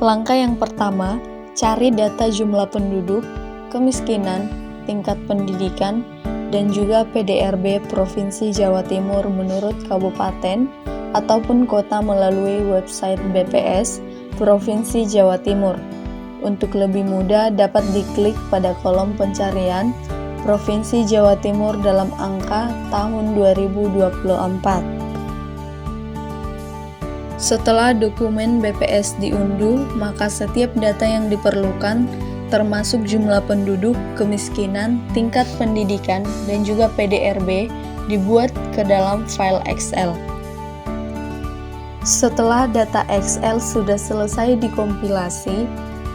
Langkah yang pertama, cari data jumlah penduduk, kemiskinan, tingkat pendidikan, dan juga PDRB Provinsi Jawa Timur menurut kabupaten ataupun kota melalui website BPS Provinsi Jawa Timur. Untuk lebih mudah dapat diklik pada kolom pencarian Provinsi Jawa Timur dalam angka tahun 2024. Setelah dokumen BPS diunduh, maka setiap data yang diperlukan termasuk jumlah penduduk, kemiskinan, tingkat pendidikan, dan juga PDRB dibuat ke dalam file Excel. Setelah data Excel sudah selesai dikompilasi,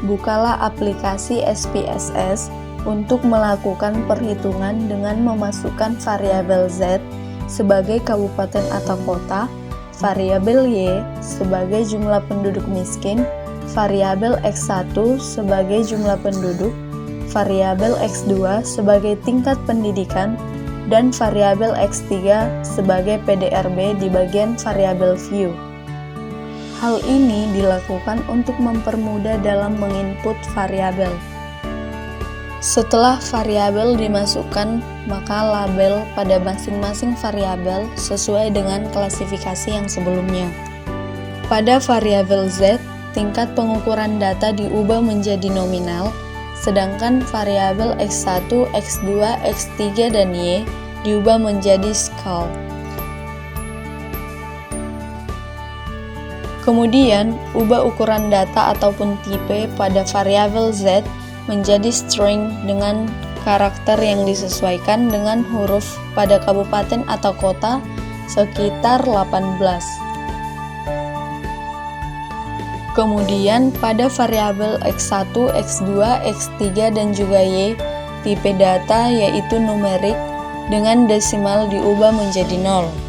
bukalah aplikasi SPSS untuk melakukan perhitungan dengan memasukkan variabel Z sebagai kabupaten atau kota, variabel Y sebagai jumlah penduduk miskin, variabel X1 sebagai jumlah penduduk, variabel X2 sebagai tingkat pendidikan, dan variabel X3 sebagai PDRB di bagian variabel view. Hal ini dilakukan untuk mempermudah dalam menginput variabel. Setelah variabel dimasukkan, maka label pada masing-masing variabel sesuai dengan klasifikasi yang sebelumnya. Pada variabel Z, tingkat pengukuran data diubah menjadi nominal, sedangkan variabel X1, X2, X3, dan Y diubah menjadi scale. Kemudian, ubah ukuran data ataupun tipe pada variabel Z menjadi string dengan karakter yang disesuaikan dengan huruf pada kabupaten atau kota sekitar 18. Kemudian pada variabel X1, X2, X3, dan juga Y, tipe data yaitu numerik dengan desimal diubah menjadi 0.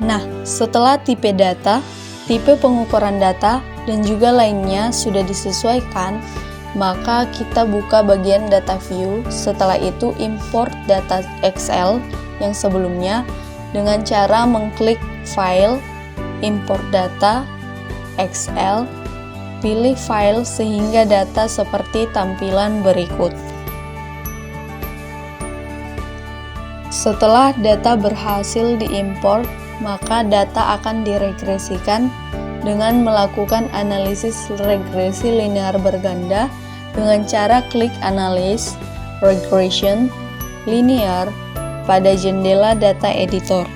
Nah, setelah tipe data, tipe pengukuran data, dan juga lainnya sudah disesuaikan, maka kita buka bagian data view. Setelah itu import data Excel yang sebelumnya dengan cara mengklik file, import data, Excel, pilih file sehingga data seperti tampilan berikut. Setelah data berhasil diimport, maka data akan diregresikan dengan melakukan analisis regresi linear berganda dengan cara klik Analysis, Regression, Linear pada jendela data editor.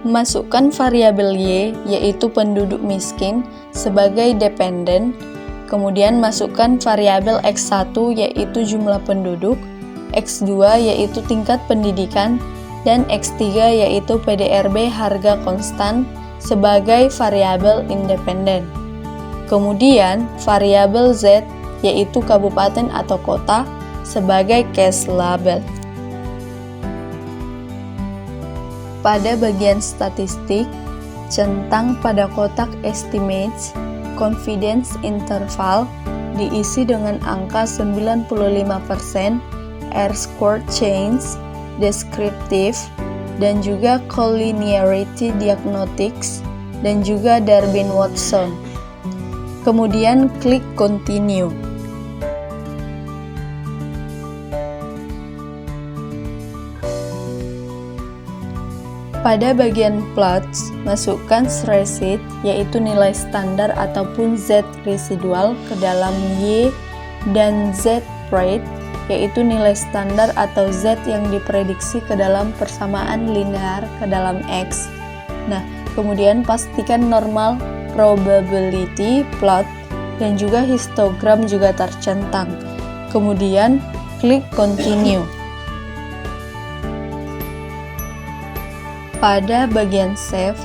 Masukkan variabel Y, yaitu penduduk miskin, sebagai dependen, kemudian masukkan variabel X1, yaitu jumlah penduduk, X2, yaitu tingkat pendidikan, dan X3, yaitu PDRB harga konstan, sebagai variabel independen. Kemudian, variabel Z, yaitu kabupaten atau kota, sebagai case label. Pada bagian statistik, centang pada kotak estimates, confidence interval diisi dengan angka 95%, R-squared change, descriptive, dan juga collinearity diagnostics, dan juga Darwin-Watson. Kemudian klik continue. Pada bagian plots, masukkan receipt, yaitu nilai standar ataupun Z residual ke dalam Y, dan Z rate, yaitu nilai standar atau Z yang diprediksi ke dalam persamaan linear ke dalam X. Nah, kemudian pastikan normal probability plot dan juga histogram juga tercentang. Kemudian klik continue. Pada bagian Save,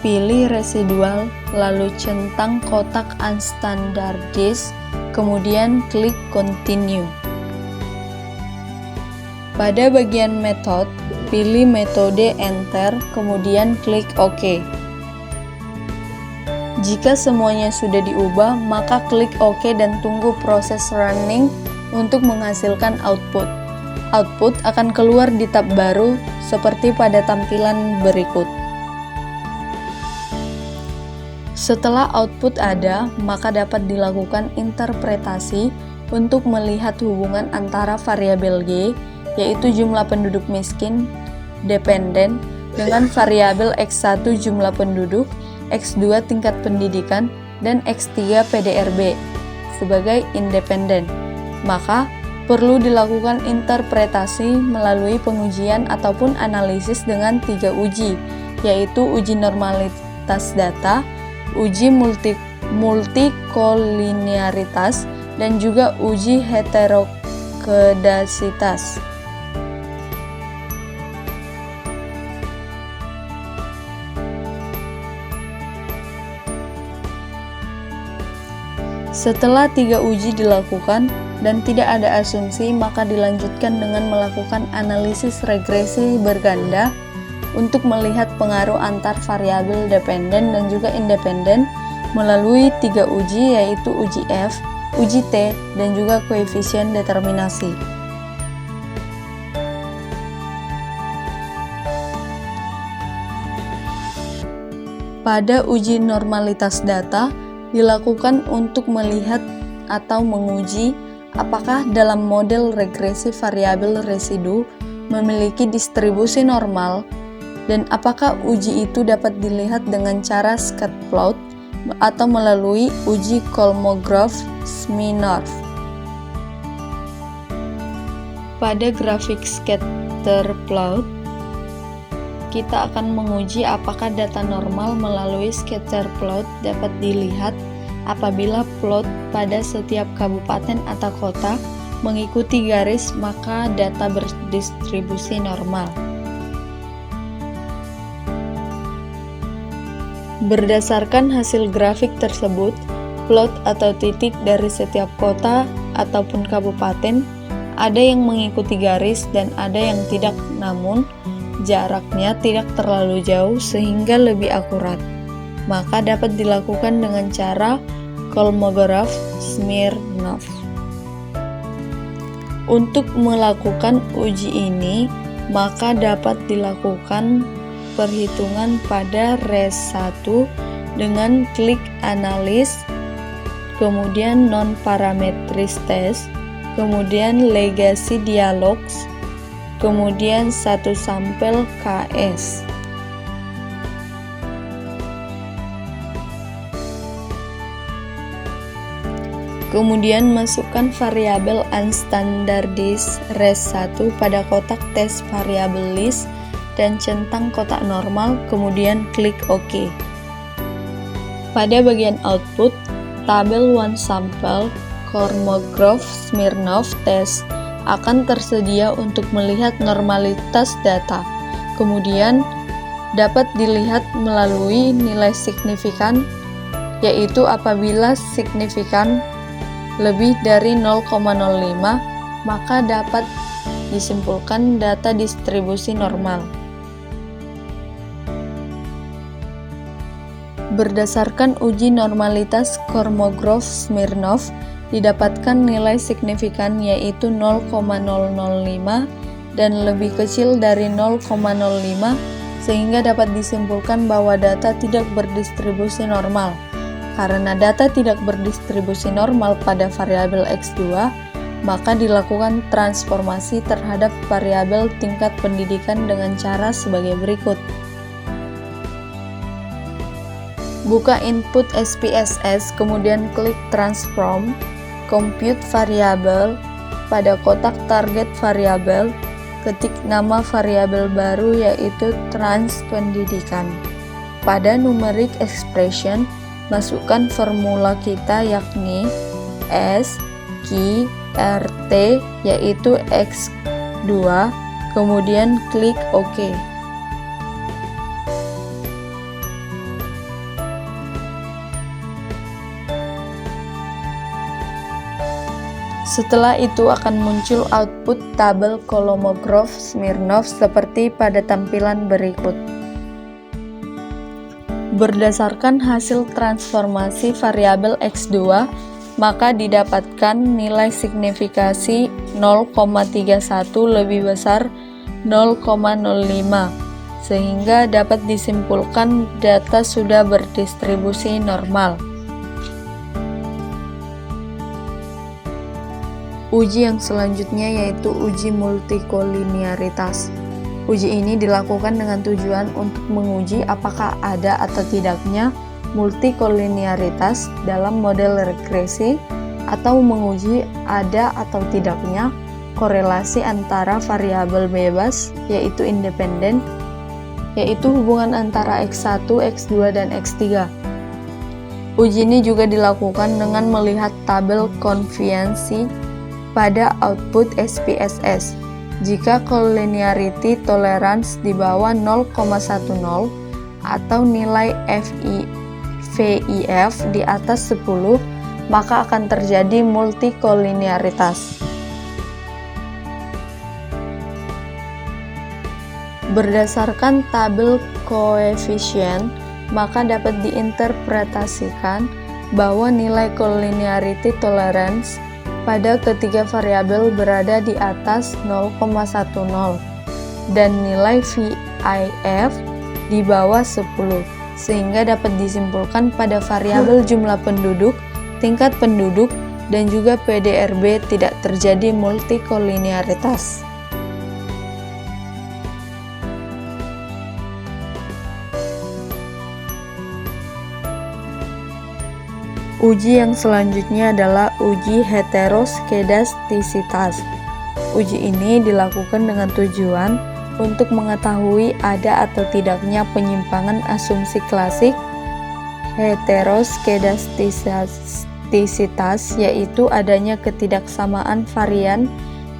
pilih Residual, lalu centang kotak Unstandardized, kemudian klik Continue. Pada bagian Method, pilih metode Enter, kemudian klik OK. Jika semuanya sudah diubah, maka klik OK dan tunggu proses running untuk menghasilkan output. Output akan keluar di tab baru seperti pada tampilan berikut. Setelah output ada, maka dapat dilakukan interpretasi untuk melihat hubungan antara variabel G, yaitu jumlah penduduk miskin, dependen, dengan variabel X1 jumlah penduduk, X2 tingkat pendidikan, dan X3 PDRB sebagai independen. Maka, perlu dilakukan interpretasi melalui pengujian ataupun analisis dengan 3 uji, yaitu uji normalitas data, uji multikolinearitas, dan juga uji heterokedasitas. Setelah 3 uji dilakukan dan tidak ada asumsi, maka dilanjutkan dengan melakukan analisis regresi berganda untuk melihat pengaruh antar variabel dependen dan juga independen melalui 3 uji, yaitu uji F, uji T, dan juga koefisien determinasi. Pada uji normalitas data, dilakukan untuk melihat atau menguji apakah dalam model regresi variabel residu memiliki distribusi normal dan apakah uji itu dapat dilihat dengan cara scatter plot atau melalui uji Kolmogorov-Smirnov. Pada grafik scatter plot, kita akan menguji apakah data normal melalui scatter plot dapat dilihat apabila plot pada setiap kabupaten atau kota mengikuti garis, maka data berdistribusi normal. Berdasarkan hasil grafik tersebut, plot atau titik dari setiap kota ataupun kabupaten ada yang mengikuti garis dan ada yang tidak, namun jaraknya tidak terlalu jauh sehingga lebih akurat. Maka dapat dilakukan dengan cara Kolmogorov-Smirnov. Untuk melakukan uji ini, maka dapat dilakukan perhitungan pada res1 dengan klik analis, kemudian non-parametris test, kemudian legacy dialogs, kemudian 1 sampel KS. Kemudian masukkan variabel unstandardized res1 pada kotak tes variabel list dan centang kotak normal, kemudian klik OK. Pada bagian output, tabel one sample Kolmogorov-Smirnov test akan tersedia untuk melihat normalitas data. Kemudian dapat dilihat melalui nilai signifikan, yaitu apabila signifikan lebih dari 0,05, maka dapat disimpulkan data distribusi normal. Berdasarkan uji normalitas Kolmogorov-Smirnov, didapatkan nilai signifikan yaitu 0,005 dan lebih kecil dari 0,05, sehingga dapat disimpulkan bahwa data tidak berdistribusi normal. Karena data tidak berdistribusi normal pada variabel X2, maka dilakukan transformasi terhadap variabel tingkat pendidikan dengan cara sebagai berikut. Buka input SPSS, kemudian klik Transform, Compute Variable, pada kotak target variabel, ketik nama variabel baru yaitu trans pendidikan. Pada numeric expression, masukkan formula kita yakni S, Q, RT yaitu X2, kemudian klik OK. Setelah itu akan muncul output tabel Kolmogorov-Smirnov seperti pada tampilan berikut. Berdasarkan hasil transformasi variabel X2, maka didapatkan nilai signifikasi 0,31 lebih besar 0,05, sehingga dapat disimpulkan data sudah berdistribusi normal. Uji yang selanjutnya yaitu uji multikolinearitas. Uji ini dilakukan dengan tujuan untuk menguji apakah ada atau tidaknya multikolinearitas dalam model regresi, atau menguji ada atau tidaknya korelasi antara variabel bebas, yaitu independen, yaitu hubungan antara X1, X2, dan X3. Uji ini juga dilakukan dengan melihat tabel konvensi pada output SPSS. Jika collinearity tolerance di bawah 0,10 atau nilai VIF di atas 10, maka akan terjadi multikolinearitas. Berdasarkan tabel koefisien, maka dapat diinterpretasikan bahwa nilai collinearity tolerance pada ketiga variabel berada di atas 0,10 dan nilai VIF di bawah 10, sehingga dapat disimpulkan pada variabel jumlah penduduk, tingkat penduduk, dan juga PDRB tidak terjadi multikolinearitas. Uji yang selanjutnya adalah uji heteroskedastisitas. Uji ini dilakukan dengan tujuan untuk mengetahui ada atau tidaknya penyimpangan asumsi klasik heteroskedastisitas, yaitu adanya ketidaksamaan varian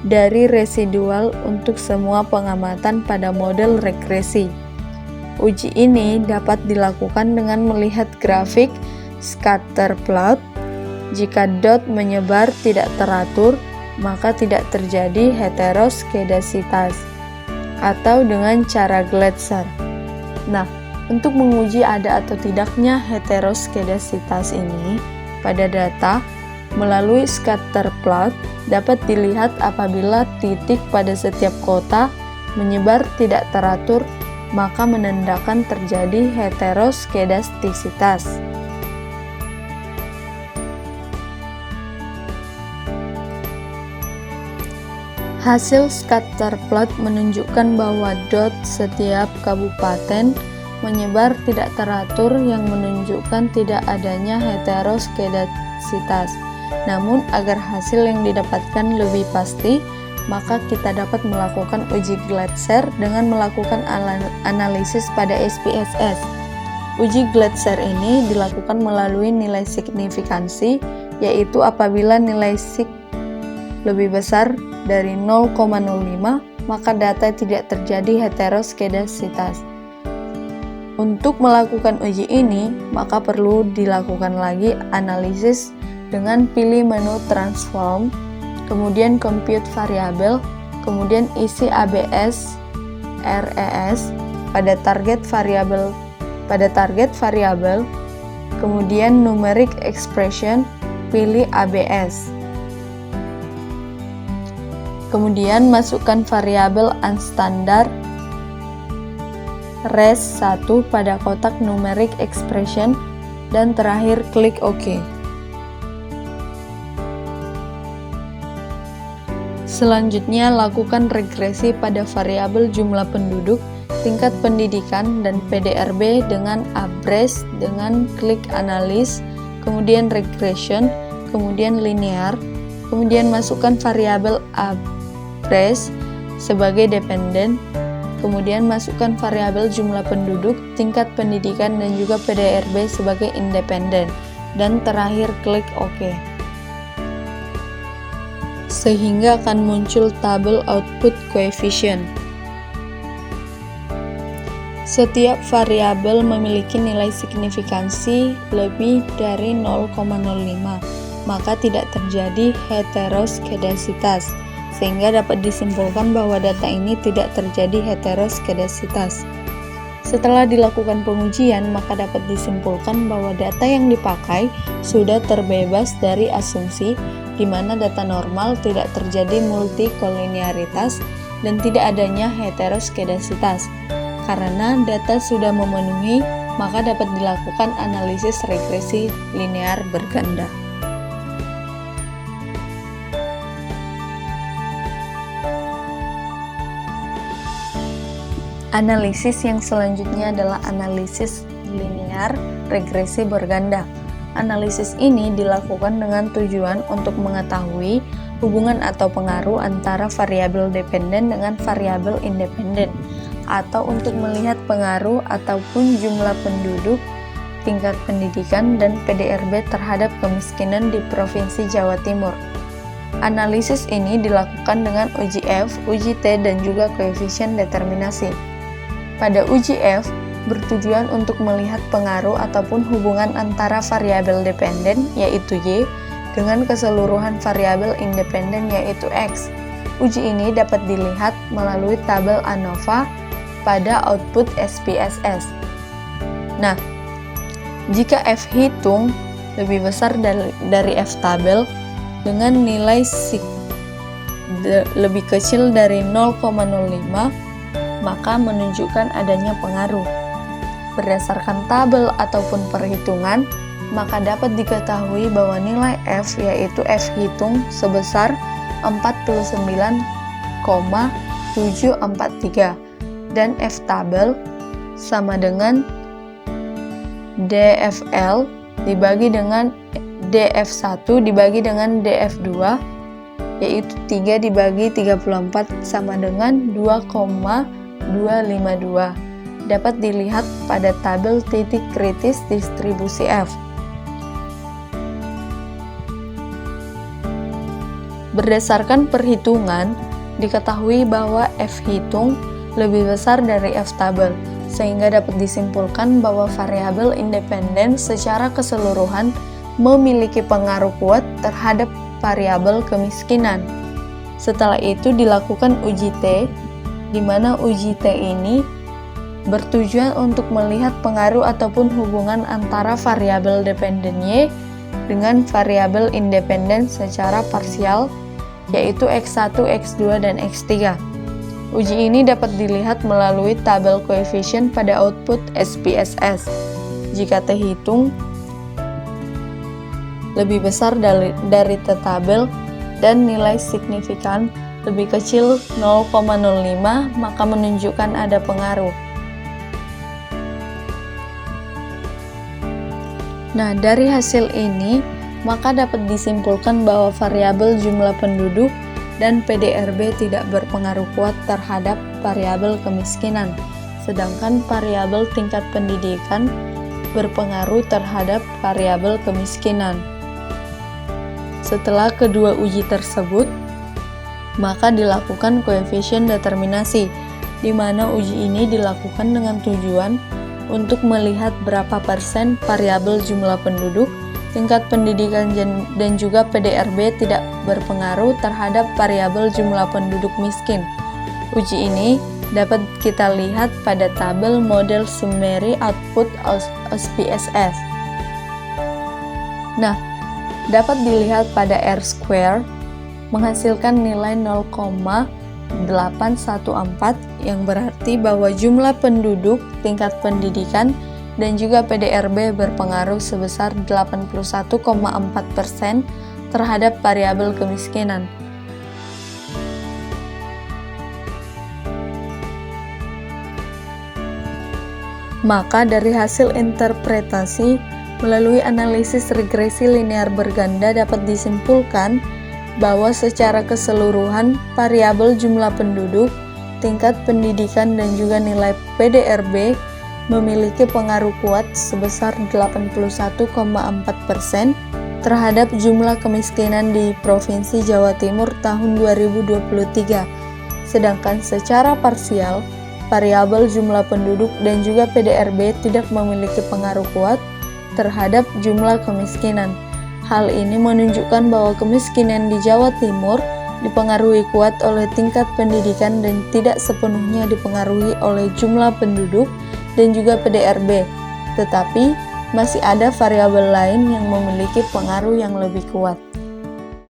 dari residual untuk semua pengamatan pada model regresi. Uji ini dapat dilakukan dengan melihat grafik scatter plot. Jika dot menyebar tidak teratur, maka tidak terjadi heteroskedasitas, atau dengan cara Glatzer. Nah, untuk menguji ada atau tidaknya heteroskedasitas ini pada data melalui scatter plot dapat dilihat apabila titik pada setiap kota menyebar tidak teratur, maka menandakan terjadi heteroskedastisitas. Hasil scatter plot menunjukkan bahwa dot setiap kabupaten menyebar tidak teratur, yang menunjukkan tidak adanya heteroskedasitas. Namun, agar hasil yang didapatkan lebih pasti, maka kita dapat melakukan uji Glatzer dengan melakukan analisis pada SPSS. Uji Glatzer ini dilakukan melalui nilai signifikansi, yaitu apabila nilai sig lebih besar dari 0,05, maka data tidak terjadi heteroskedasitas. Untuk melakukan uji ini, maka perlu dilakukan lagi analisis dengan pilih menu transform, kemudian compute variabel, kemudian isi ABS RES pada target variabel, kemudian numeric expression, pilih ABS. Kemudian masukkan variabel unstandard res1 pada kotak numeric expression, dan terakhir klik OK. Selanjutnya lakukan regresi pada variabel jumlah penduduk, tingkat pendidikan, dan PDRB dengan abres dengan klik analis, kemudian regression, kemudian linear, kemudian masukkan variabel abres sebagai dependen, kemudian masukkan variabel jumlah penduduk, tingkat pendidikan, dan juga PDRB sebagai independen, dan terakhir klik OK. Sehingga akan muncul tabel output coefficient. Setiap variabel memiliki nilai signifikansi lebih dari 0,05, maka tidak terjadi heteroskedasitas, sehingga dapat disimpulkan bahwa data ini tidak terjadi heteroskedasitas. Setelah dilakukan pengujian, maka dapat disimpulkan bahwa data yang dipakai sudah terbebas dari asumsi di mana data normal tidak terjadi multikolinearitas dan tidak adanya heteroskedasitas. Karena data sudah memenuhi, maka dapat dilakukan analisis regresi linear berganda. Analisis yang selanjutnya adalah analisis linear regresi berganda. Analisis ini dilakukan dengan tujuan untuk mengetahui hubungan atau pengaruh antara variabel dependen dengan variabel independen, atau untuk melihat pengaruh ataupun jumlah penduduk, tingkat pendidikan, dan PDRB terhadap kemiskinan di Provinsi Jawa Timur. Analisis ini dilakukan dengan uji F, uji T, dan juga koefisien determinasi. Pada uji F, bertujuan untuk melihat pengaruh ataupun hubungan antara variabel dependen, yaitu Y, dengan keseluruhan variabel independen, yaitu X. Uji ini dapat dilihat melalui tabel ANOVA pada output SPSS. Nah, jika F hitung lebih besar dari F tabel dengan nilai lebih kecil dari 0,05, maka menunjukkan adanya pengaruh. Berdasarkan tabel ataupun perhitungan, maka dapat diketahui bahwa nilai F, yaitu F hitung, sebesar 49,743 dan F tabel sama dengan DFL dibagi dengan DF1 dibagi dengan DF2, yaitu 3 dibagi 34 sama dengan 2,252. Dapat dilihat pada tabel titik kritis distribusi F. Berdasarkan perhitungan, diketahui bahwa F hitung lebih besar dari F tabel, sehingga dapat disimpulkan bahwa variabel independen secara keseluruhan memiliki pengaruh kuat terhadap variabel kemiskinan. Setelah itu dilakukan uji T, di mana uji T ini bertujuan untuk melihat pengaruh ataupun hubungan antara variabel dependen Y dengan variabel independen secara parsial, yaitu X1, X2, dan X3. Uji ini dapat dilihat melalui tabel koefisien pada output SPSS. Jika T hitung lebih besar dari T tabel dan nilai signifikan lebih kecil 0,05, maka menunjukkan ada pengaruh. Nah, dari hasil ini, maka dapat disimpulkan bahwa variabel jumlah penduduk dan PDRB tidak berpengaruh kuat terhadap variabel kemiskinan, sedangkan variabel tingkat pendidikan berpengaruh terhadap variabel kemiskinan. Setelah kedua uji tersebut, maka dilakukan koefisien determinasi, di mana uji ini dilakukan dengan tujuan untuk melihat berapa persen variabel jumlah penduduk, tingkat pendidikan, dan juga PDRB tidak berpengaruh terhadap variabel jumlah penduduk miskin. Uji ini dapat kita lihat pada tabel model summary output SPSS. Nah, dapat dilihat pada R-square menghasilkan nilai 0,814, yang berarti bahwa jumlah penduduk, tingkat pendidikan, dan juga PDRB berpengaruh sebesar 81,4% terhadap variabel kemiskinan. Maka dari hasil interpretasi melalui analisis regresi linear berganda dapat disimpulkan bahwa secara keseluruhan variabel jumlah penduduk, tingkat pendidikan, dan juga nilai PDRB memiliki pengaruh kuat sebesar 81,4% terhadap jumlah kemiskinan di Provinsi Jawa Timur tahun 2023. Sedangkan secara parsial, variabel jumlah penduduk dan juga PDRB tidak memiliki pengaruh kuat terhadap jumlah kemiskinan. Hal ini menunjukkan bahwa kemiskinan di Jawa Timur dipengaruhi kuat oleh tingkat pendidikan dan tidak sepenuhnya dipengaruhi oleh jumlah penduduk dan juga PDRB, tetapi masih ada variabel lain yang memiliki pengaruh yang lebih kuat.